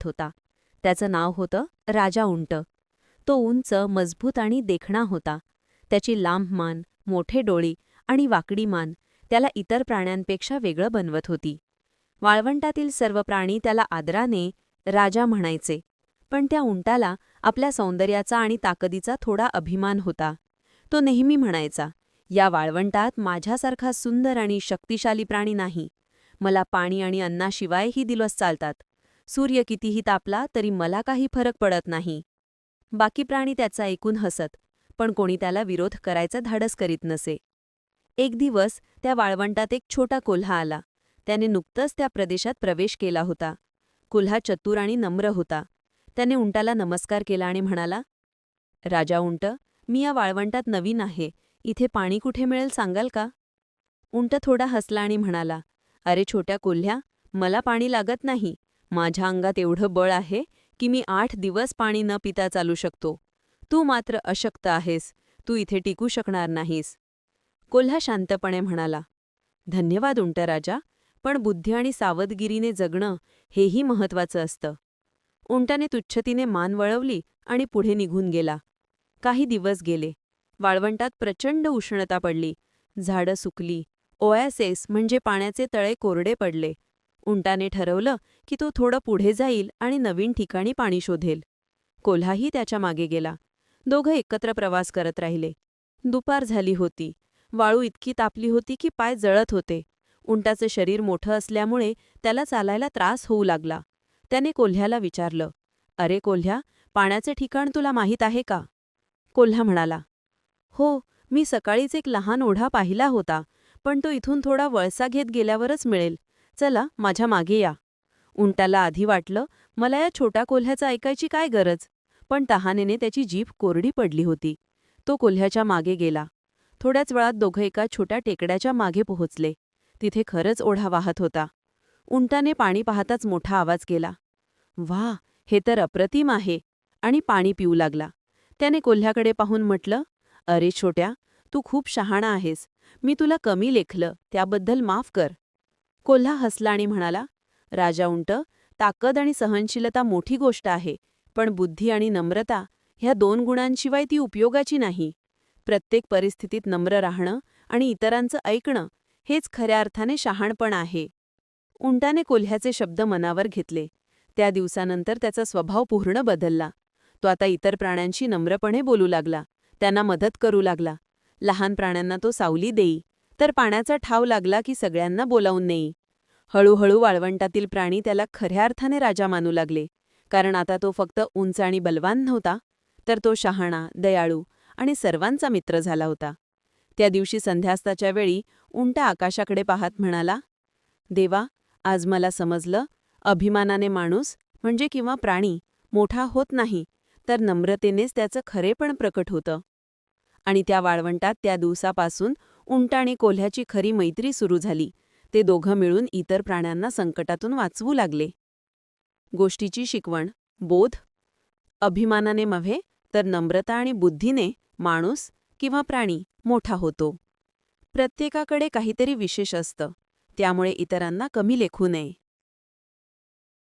राहत होता. त्याचं नाव होतं राजा उंट. तो उंच, मजबूत आणि देखणा होता. त्याची लांब मान, मोठे डोळे आणि वाकडी मान त्याला इतर प्राण्यांपेक्षा वेगळं बनवत होती. वाळवंटातील सर्व प्राणी त्याला आदराने राजा म्हणायचे, पण त्या उंटाला आपल्या सौंदर्याचा आणि ताकदीचा थोडा अभिमान होता. तो नेहमी म्हणायचा, या वाळवंटात माझ्यासारखा सुंदर आणि शक्तिशाली प्राणी नाही. मला पाणी आणि अन्नाशिवाय ही दिवस चालतात. सूर्य कितीही तापला तरी मला काही फरक पडत नाही. बाकी प्राणी त्याचा ऐकून हसत, पण कोणी त्याला विरोध करायचा धाडस करीत नसे. एक दिवस त्या वाळवंटात एक छोटा कोल्हा आला. त्याने नुकतंच त्या प्रदेशात प्रवेश केला होता. कोल्हा चतुर आणि नम्र होता. त्याने उंटाला नमस्कार केला आणि म्हणाला, राजा उंट, मी या वाळवंटात नवीन आहे. इथे पाणी कुठे मिळेल सांगाल का? उंट थोडा हसला आणि म्हणाला, अरे छोट्या कोल्ह्या, मला पाणी लागत नाही. माझ्या अंगात एवढं बळ आहे की मी 8 दिवस पाणी न पिता चालू शकतो. तू मात्र अशक्त आहेस. तू इथे टिकू शकणार नाहीस. कोल्हा शांतपणे म्हणाला, धन्यवाद उंट राजा, पण बुद्धी आणि सावधगिरीने जगणं हेही महत्वाचं असतं. उंटाने तुच्छतेने मान वळवली आणि पुढे निघून गेला. काही दिवस गेले. वाळवंटात प्रचंड उष्णता पडली. झाडं सुकली. ओॲसिस म्हणजे पाण्याचे तळे कोरडे पडले. उंटाने ठरवलं की तो थोडं पुढे जाईल आणि नवीन ठिकाणी पाणी शोधेल. कोल्हाही त्याच्या मागे गेला. दोघं एकत्र प्रवास करत राहिले. दुपार झाली होती. वाळू इतकी तापली होती की पाय जळत होते. उंटाचं शरीर मोठं असल्यामुळे त्याला चालायला त्रास होऊ लागला. त्याने कोल्ह्याला विचारलं, अरे कोल्ह्या, पाण्याचे ठिकाण तुला माहीत आहे का? कोल्हा म्हणाला, हो, मी सकाळीच एक लहान ओढा पाहिला होता, पण तो इथून थोडा वळसा घेत गेल्यावरच मिळेल. चला, माझ्या मागे या. उंटाला आधी वाटलं, मला या छोट्या कोल्ह्याचं ऐकायची काय गरज, पण तहानेने त्याची जीभ कोरडी पडली होती. तो कोल्ह्याच्या मागे गेला. थोड्याच वेळात दोघं एका छोट्या टेकड्याच्या मागे पोहोचले. तिथे खरंच ओढा वाहत होता. उंटाने पाणी पाहताच मोठा आवाज केला, वाह, हे तर अप्रतिम आहे, आणि पाणी पिऊ लागला. त्याने कोल्ह्याकडे पाहून म्हटलं, अरे छोट्या, तू खूप शहाणा आहेस. मी तुला कमी लेखलं, त्याबद्दल माफ कर. कोल्हा हसला आणि म्हणाला, राजा उंट, ताकद आणि सहनशीलता मोठी गोष्ट आहे, पण बुद्धी आणि नम्रता ह्या 2 गुणांशिवाय ती उपयोगाची नाही. प्रत्येक परिस्थितीत नम्र राहणं आणि इतरांचं ऐकणं हेच खऱ्या अर्थाने शहाणपण आहे. उंटाने कोल्ह्याचे शब्द मनावर घेतले. त्या दिवसानंतर त्याचा स्वभाव पूर्ण बदलला. तो आता इतर प्राण्यांशी नम्रपणे बोलू लागला. त्यांना मदत करू लागला. लहान प्राण्यांना तो सावली देई, तर पाण्याचा ठाव लागला की सगळ्यांना बोलावून नेई. हळूहळू वाळवंटातील प्राणी त्याला खऱ्या अर्थाने राजा मानू लागले, कारण आता तो फक्त उंच आणि बलवान नव्हता, तर तो शहाणा, दयाळू आणि सर्वांचा मित्र झाला होता. त्या दिवशी संध्यास्ताच्या वेळी उंट आकाशाकडे पाहत म्हणाला, देवा, आज मला समजलं, अभिमानाने माणूस म्हणजे किंवा प्राणी मोठा होत नाही, तर नम्रतेनेच त्याचं खरेपण प्रकट होतं. आणि त्या वाळवंटात त्या दिवसापासून उंट आणि कोल्ह्याची खरी मैत्री सुरू झाली. ते दोघं मिळून इतर प्राण्यांना संकटातून वाचवू लागले. गोष्टीची शिकवण, बोध, अभिमानाने नव्हे तर नम्रता आणि बुद्धीने माणूस किंवा प्राणी मोठा होतो. प्रत्येकाकडे काहीतरी विशेष असतं, त्यामुळे इतरांना कमी लेखू नये.